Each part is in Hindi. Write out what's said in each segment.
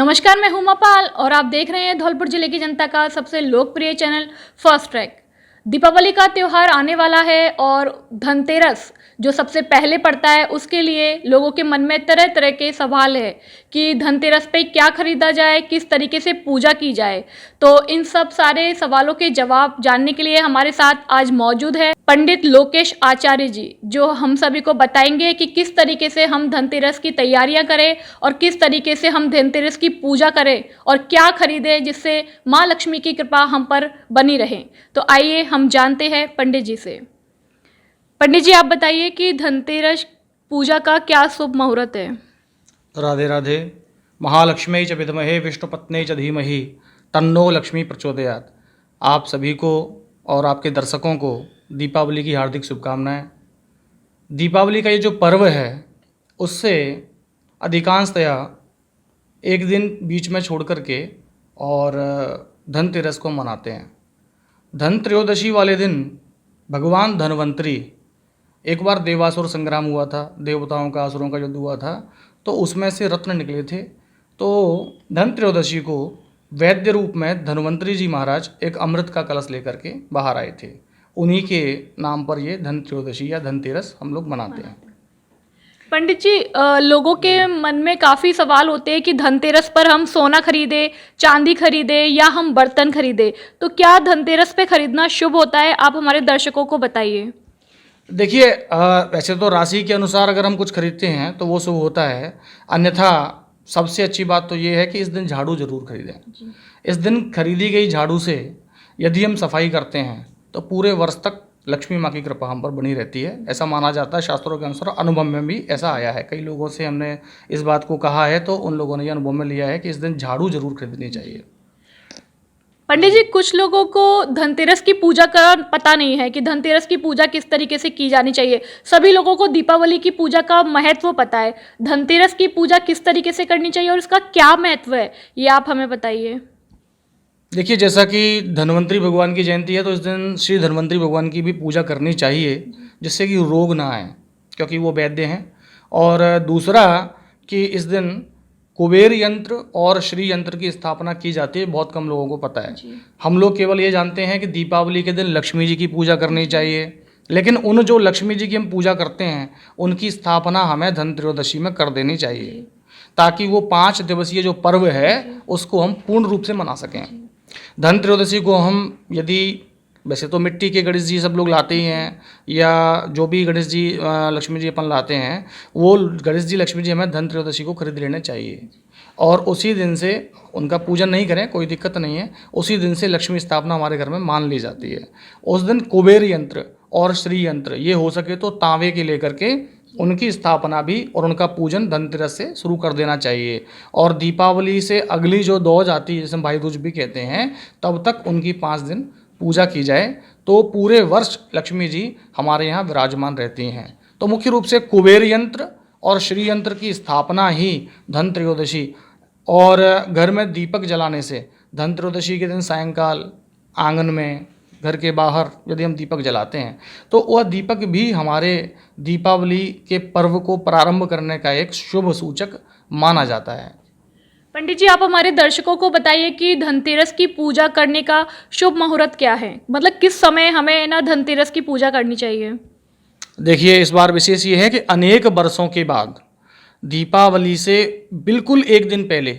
नमस्कार, मैं हूं पाल और आप देख रहे हैं धौलपुर जिले की जनता का सबसे लोकप्रिय चैनल फर्स्ट ट्रैक। दीपावली का त्यौहार आने वाला है और धनतेरस जो सबसे पहले पड़ता है उसके लिए लोगों के मन में तरह तरह के सवाल है कि धनतेरस पे क्या खरीदा जाए, किस तरीके से पूजा की जाए। तो इन सब सारे सवालों के जवाब जानने के लिए हमारे साथ आज मौजूद है पंडित लोकेश आचार्य जी, जो हम सभी को बताएंगे कि किस तरीके से हम धनतेरस की तैयारियां करें और किस तरीके से हम धनतेरस की पूजा करें और क्या खरीदें जिससे माँ लक्ष्मी की कृपा हम पर बनी रहे। तो आइए हम जानते हैं पंडित जी से। पंडित जी, आप बताइए कि धनतेरस पूजा का क्या शुभ मुहूर्त है। राधे राधे। महालक्ष्मी च विद्महे विष्णुपत्नी च धीमहि तन्नो लक्ष्मी प्रचोदयात्। आप सभी को और आपके दर्शकों को दीपावली की हार्दिक शुभकामनाएं। दीपावली का ये जो पर्व है उससे अधिकांशतया एक दिन बीच में छोड़ कर के और धनतेरस को मनाते हैं। धन त्रयोदशी वाले दिन भगवान धन्वंतरी, एक बार देवासुर संग्राम हुआ था, देवताओं का असुरों का युद्ध हुआ था, तो उसमें से रत्न निकले थे। तो धन त्रयोदशी को वैद्य रूप में धन्वंतरी जी महाराज एक अमृत का कलश लेकर के बाहर आए थे। उन्हीं के नाम पर ये धन त्रयोदशी या धनतेरस हम लोग मनाते हैं। पंडित जी, लोगों के मन में काफ़ी सवाल होते हैं कि धनतेरस पर हम सोना खरीदे, चांदी खरीदे या हम बर्तन खरीदे, तो क्या धनतेरस पे खरीदना शुभ होता है? आप हमारे दर्शकों को बताइए। देखिए, वैसे तो राशि के अनुसार अगर हम कुछ खरीदते हैं तो वो शुभ होता है, अन्यथा सबसे अच्छी बात तो ये है कि इस दिन झाड़ू जरूर खरीदें। इस दिन खरीदी गई झाड़ू से यदि हम सफाई करते हैं तो पूरे वर्ष तक लक्ष्मी माँ की कृपा हम पर बनी रहती है, ऐसा माना जाता है। शास्त्रों के अनुसार अनुभव में भी ऐसा आया है, कई लोगों से हमने इस बात को कहा है तो उन लोगों ने ये अनुभव में लिया है कि इस दिन झाड़ू जरूर खरीदनी चाहिए। पंडित जी, कुछ लोगों को धनतेरस की पूजा का पता नहीं है कि धनतेरस की पूजा किस तरीके से की जानी चाहिए। सभी लोगों को दीपावली की पूजा का महत्व पता है। धनतेरस की पूजा किस तरीके से करनी चाहिए और इसका क्या महत्व है, ये आप हमें बताइए। देखिए, जैसा कि धन्वंतरी भगवान की जयंती है तो इस दिन श्री धन्वंतरी भगवान की भी पूजा करनी चाहिए, जिससे कि रोग ना आए, क्योंकि वो वैद्य हैं। और दूसरा कि इस दिन कुबेर यंत्र और श्री यंत्र की स्थापना की जाती है, बहुत कम लोगों को पता है। हम लोग केवल ये जानते हैं कि दीपावली के दिन लक्ष्मी जी की पूजा करनी चाहिए, लेकिन उन जो लक्ष्मी जी की हम पूजा करते हैं उनकी स्थापना हमें धन त्रयोदशी में कर देनी चाहिए, ताकि वो 5 दिवसीय जो पर्व है उसको हम पूर्ण रूप से मना सकें। धन त्रयोदशी को हम यदि, वैसे तो मिट्टी के गणेश जी सब लोग लाते ही हैं, या जो भी गणेश जी लक्ष्मी जी अपन लाते हैं, वो गणेश जी लक्ष्मी जी हमें धन त्रयोदशी को खरीद लेने चाहिए और उसी दिन से उनका पूजन नहीं करें, कोई दिक्कत नहीं है। उसी दिन से लक्ष्मी स्थापना हमारे घर में मान ली जाती है। उस दिन कुबेर यंत्र और श्री यंत्र, ये हो सके तो तांबे के लेकर के उनकी स्थापना भी और उनका पूजन धनतेरस से शुरू कर देना चाहिए। और दीपावली से अगली जो दौज आती है, जिसे भाई दूज भी कहते हैं, तब तक उनकी 5 दिन पूजा की जाए तो पूरे वर्ष लक्ष्मी जी हमारे यहाँ विराजमान रहती हैं। तो मुख्य रूप से कुबेर यंत्र और श्री यंत्र की स्थापना ही धन त्रयोदशी, और घर में दीपक जलाने से धन त्रयोदशी के दिन सायंकाल आंगन में, घर के बाहर यदि हम दीपक जलाते हैं तो वह दीपक भी हमारे दीपावली के पर्व को प्रारंभ करने का एक शुभ सूचक माना जाता है। पंडित जी, आप हमारे दर्शकों को बताइए कि धनतेरस की पूजा करने का शुभ मुहूर्त क्या है, मतलब किस समय हमें ना धनतेरस की पूजा करनी चाहिए। देखिए, इस बार विशेष ये है कि अनेक वर्षों के बाद दीपावली से बिल्कुल एक दिन पहले,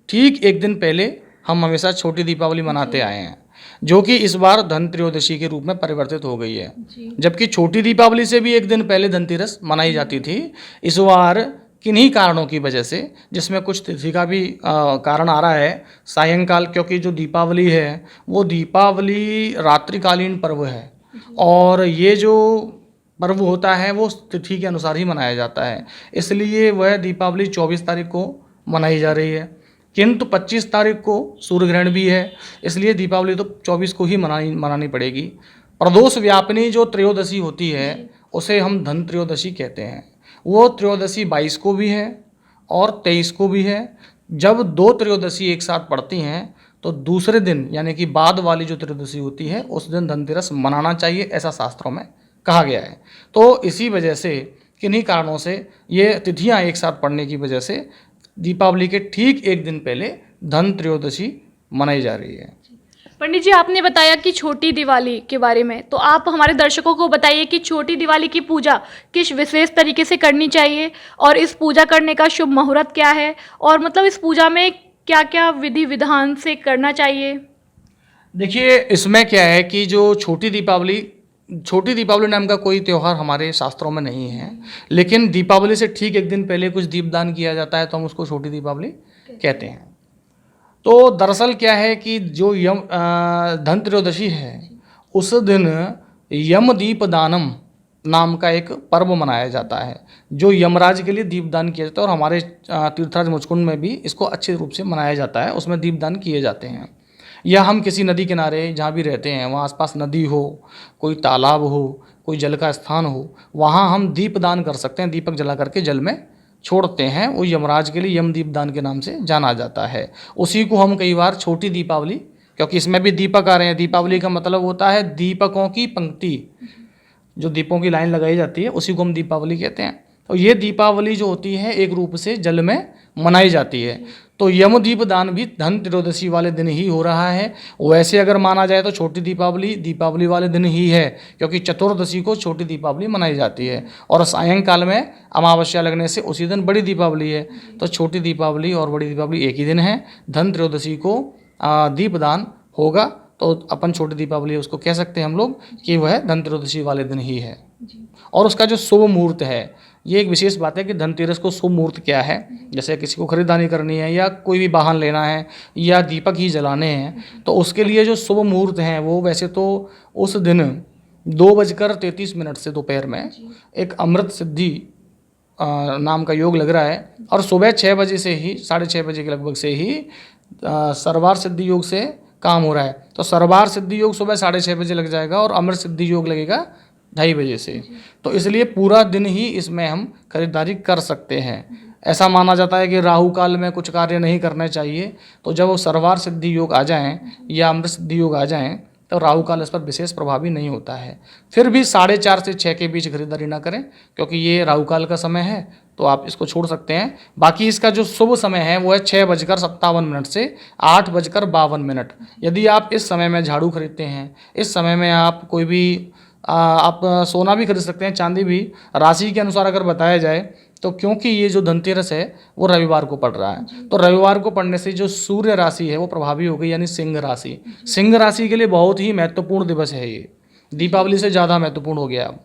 ठीक एक दिन पहले हम हमेशा छोटी दीपावली मनाते आए हैं, जो कि इस बार धन त्रयोदशी के रूप में परिवर्तित हो गई है। जबकि छोटी दीपावली से भी एक दिन पहले धनतेरस मनाई जाती थी। इस बार किन्हीं कारणों की वजह से, जिसमें कुछ तिथि का भी कारण आ रहा है, सायंकाल, क्योंकि जो दीपावली है वो दीपावली रात्रिकालीन पर्व है और ये जो पर्व होता है वो तिथि के अनुसार ही मनाया जाता है, इसलिए वह दीपावली 24 तारीख को मनाई जा रही है। किंतु 25 तारीख को सूर्य ग्रहण भी है, इसलिए दीपावली तो 24 को ही मनानी पड़ेगी। प्रदोष व्यापिनी जो त्रयोदशी होती है उसे हम धन त्रयोदशी कहते हैं। वो त्रयोदशी 22 को भी है और 23 को भी है। जब 2 त्रयोदशी एक साथ पड़ती हैं तो दूसरे दिन, यानी कि बाद वाली जो त्रयोदशी होती है, उस दिन धनतेरस मनाना चाहिए, ऐसा शास्त्रों में कहा गया है। तो इसी वजह से, किन्हीं कारणों से, ये तिथियां एक साथ पड़ने की वजह से दीपावली के ठीक एक दिन पहले धन त्रयोदशी मनाई जा रही है। पंडित जी, आपने बताया कि छोटी दिवाली के बारे में, तो आप हमारे दर्शकों को बताइए कि छोटी दिवाली की पूजा किस विशेष तरीके से करनी चाहिए और इस पूजा करने का शुभ मुहूर्त क्या है, और मतलब इस पूजा में क्या क्या विधि विधान से करना चाहिए। देखिए, इसमें क्या है कि जो छोटी दीपावली नाम का कोई त्यौहार हमारे शास्त्रों में नहीं है, लेकिन दीपावली से ठीक एक दिन पहले कुछ दीपदान किया जाता है, तो हम उसको छोटी दीपावली कहते हैं। तो दरअसल क्या है कि जो धन त्रयोदशी है, उस दिन यम दीपदानम नाम का एक पर्व मनाया जाता है, जो यमराज के लिए दीपदान किया जाता है। और हमारे तीर्थराज मुचकुंड में भी इसको अच्छे रूप से मनाया जाता है, उसमें दीपदान किए जाते हैं। या हम किसी नदी किनारे जहाँ भी रहते हैं, वहाँ आसपास नदी हो, कोई तालाब हो, कोई जल का स्थान हो, वहाँ हम दीपदान कर सकते हैं, दीपक जला करके जल में छोड़ते हैं। वो यमराज के लिए यम दीपदान के नाम से जाना जाता है। उसी को हम कई बार छोटी दीपावली, क्योंकि इसमें भी दीपक आ रहे हैं, दीपावली का मतलब होता है दीपकों की पंक्ति, जो दीपों की लाइन लगाई जाती है, उसी को हम दीपावली कहते हैं। तो ये दीपावली जो होती है एक रूप से जल में मनाई जाती है। तो यम दीपदान भी धन त्रयोदशी वाले दिन ही हो रहा है। वैसे अगर माना जाए तो छोटी दीपावली वाले दिन ही है, क्योंकि चतुर्दशी को छोटी दीपावली मनाई जाती है और सायंकाल में अमावस्या लगने से उसी दिन बड़ी दीपावली है। तो छोटी दीपावली और बड़ी दीपावली एक ही दिन है। धन त्रयोदशी को दीपदान होगा, तो अपन छोटी दीपावली उसको कह सकते हैं हम लोग कि वह धन त्रयोदशी वाले दिन ही है। और उसका जो शुभ मुहूर्त है, ये एक विशेष बात है कि धनतेरस को शुभ मुहूर्त क्या है। जैसे किसी को खरीदारी करनी है या कोई भी वाहन लेना है या दीपक ही जलाने हैं, तो उसके लिए जो शुभ मुहूर्त हैं वो वैसे तो उस दिन 2:33 से दोपहर में एक अमृत सिद्धि नाम का योग लग रहा है, और सुबह 6 बजे से ही 6:30 बजे के लगभग से ही सर्वार सिद्धि योग से काम हो रहा है। तो सर्वार सिद्धि योग सुबह 6:30 बजे लग जाएगा और अमृत सिद्धि योग लगेगा 2:30 बजे से। तो इसलिए पूरा दिन ही इसमें हम खरीदारी कर सकते हैं। ऐसा माना जाता है कि राहु काल में कुछ कार्य नहीं करने चाहिए। तो जब वो सर्वार सिद्धि योग आ जाएं या अमृत सिद्धि योग आ जाएं, तो राहु काल इस पर विशेष प्रभावी नहीं होता है। फिर भी 4:30 से 6 के बीच खरीदारी ना करें, क्योंकि ये राहु काल का समय है, तो आप इसको छोड़ सकते हैं। बाकी इसका जो शुभ समय है वो है 6:57 से 8:52। यदि आप इस समय में झाड़ू खरीदते हैं, इस समय में आप कोई भी आप सोना भी खरीद सकते हैं, चांदी भी, राशि के अनुसार अगर बताया जाए तो, क्योंकि ये जो धनतेरस है वो रविवार को पड़ रहा है, तो रविवार को पड़ने से जो सूर्य राशि है वो प्रभावी हो गई, यानी सिंह राशि। सिंह राशि के लिए बहुत ही महत्वपूर्ण दिवस है ये, दीपावली से ज़्यादा महत्वपूर्ण हो गया अब।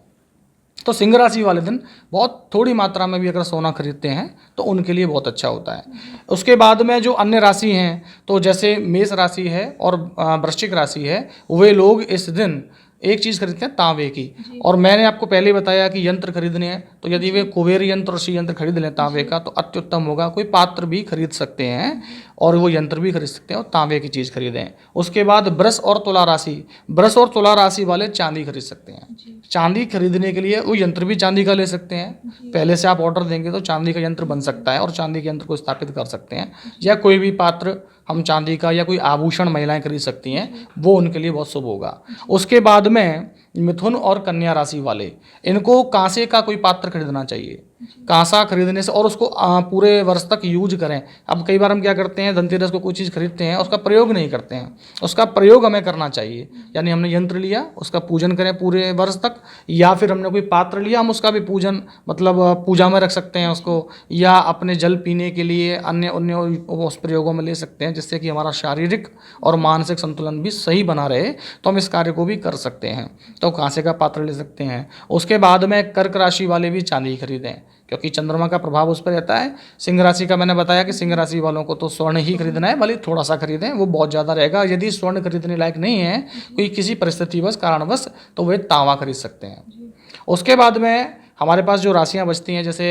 तो सिंह राशि वाले दिन बहुत थोड़ी मात्रा में भी अगर सोना खरीदते हैं तो उनके लिए बहुत अच्छा होता है। उसके बाद में जो अन्य राशि हैं, तो जैसे मेष राशि है और वृश्चिक राशि है, वे लोग इस दिन एक चीज़ खरीदते हैं, तांबे की। और मैंने आपको पहले ही बताया कि यंत्र खरीदने हैं, तो यदि वे कुबेर यंत्र और श्री यंत्र खरीद लें तांबे का तो अत्युत्तम होगा। कोई पात्र भी खरीद सकते हैं और वो यंत्र भी खरीद सकते हैं, और तांबे की चीज़ खरीदें। उसके बाद वृष और तुला राशि वाले चांदी खरीद सकते हैं। चांदी खरीदने के लिए वो यंत्र भी चांदी का ले सकते हैं। पहले से आप ऑर्डर देंगे तो चांदी का यंत्र बन सकता है और चांदी के यंत्र को स्थापित कर सकते हैं। या कोई भी पात्र हम चांदी का, या कोई आभूषण महिलाएं खरीद सकती हैं, वो उनके लिए बहुत शुभ होगा। उसके बाद में मिथुन और कन्या राशि वाले, इनको कांसे का कोई पात्र खरीदना चाहिए। कांसा खरीदने से, और उसको पूरे वर्ष तक यूज करें। अब कई बार हम क्या करते हैं, धनतेरस को कोई चीज़ खरीदते हैं, उसका प्रयोग नहीं करते हैं। उसका प्रयोग हमें करना चाहिए, यानी हमने यंत्र लिया, उसका पूजन करें पूरे वर्ष तक, या फिर हमने कोई पात्र लिया, हम उसका भी पूजन मतलब पूजा में रख सकते हैं उसको, या अपने जल पीने के लिए अन्य उस प्रयोगों में ले सकते हैं, जिससे कि हमारा शारीरिक और मानसिक संतुलन भी सही बना रहे। तो हम इस कार्य को भी कर सकते हैं, तो कांसे का पात्र ले सकते हैं। उसके बाद में कर्क राशि वाले भी चांदी खरीदें, क्योंकि चंद्रमा का प्रभाव उस पर रहता है। सिंह राशि का मैंने बताया कि सिंह राशि वालों को तो स्वर्ण ही खरीदना है, भले थोड़ा सा खरीदें, वो बहुत ज़्यादा रहेगा। यदि स्वर्ण खरीदने लायक नहीं है कोई किसी परिस्थितिवश कारणवश, तो वे तांबा खरीद सकते हैं। उसके बाद में हमारे पास जो राशियां बचती हैं, जैसे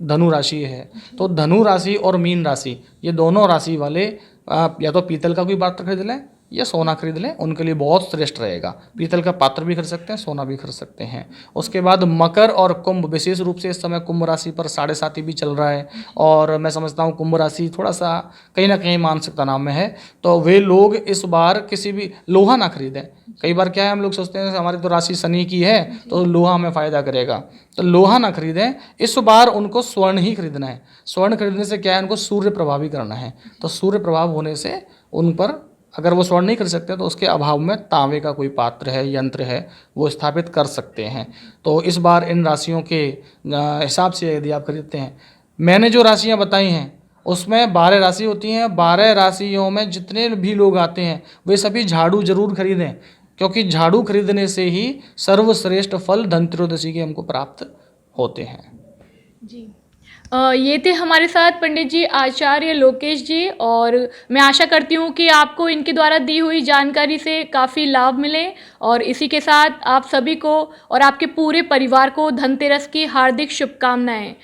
धनु राशि है, तो धनु राशि और मीन राशि, ये दोनों राशि वाले या तो पीतल का कोई पात्र खरीद लें या सोना खरीद लें, उनके लिए बहुत श्रेष्ठ रहेगा। पीतल का पात्र भी खरीद सकते हैं, सोना भी खरीद सकते हैं। उसके बाद मकर और कुंभ, विशेष रूप से इस समय कुंभ राशि पर 7.5 भी चल रहा है और मैं समझता हूँ कुंभ राशि थोड़ा सा कहीं ना कहीं मानसिक तनाव में है, तो वे लोग इस बार किसी भी लोहा ना खरीदें। कई बार क्या है, हम लोग सोचते हैं हमारी तो राशि शनि की है तो लोहा हमें फ़ायदा करेगा, तो लोहा ना खरीदें। इस बार उनको स्वर्ण ही खरीदना है। स्वर्ण खरीदने से क्या है, उनको सूर्य प्रभावी करना है, तो सूर्य प्रभाव होने से उन पर, अगर वो स्वर्ण नहीं कर सकते तो उसके अभाव में तांबे का कोई पात्र है, यंत्र है, वो स्थापित कर सकते हैं। तो इस बार इन राशियों के हिसाब से यदि आप खरीदते हैं, मैंने जो राशियां बताई हैं उसमें 12 राशि होती हैं। 12 राशियों में जितने भी लोग आते हैं वे सभी झाड़ू जरूर खरीदें, क्योंकि झाड़ू खरीदने से ही सर्वश्रेष्ठ फल धनत्रयोदशी के हमको प्राप्त होते हैं। जी, ये थे हमारे साथ पंडित जी आचार्य लोकेश जी, और मैं आशा करती हूँ कि आपको इनके द्वारा दी हुई जानकारी से काफ़ी लाभ मिले, और इसी के साथ आप सभी को और आपके पूरे परिवार को धनतेरस की हार्दिक शुभकामनाएं।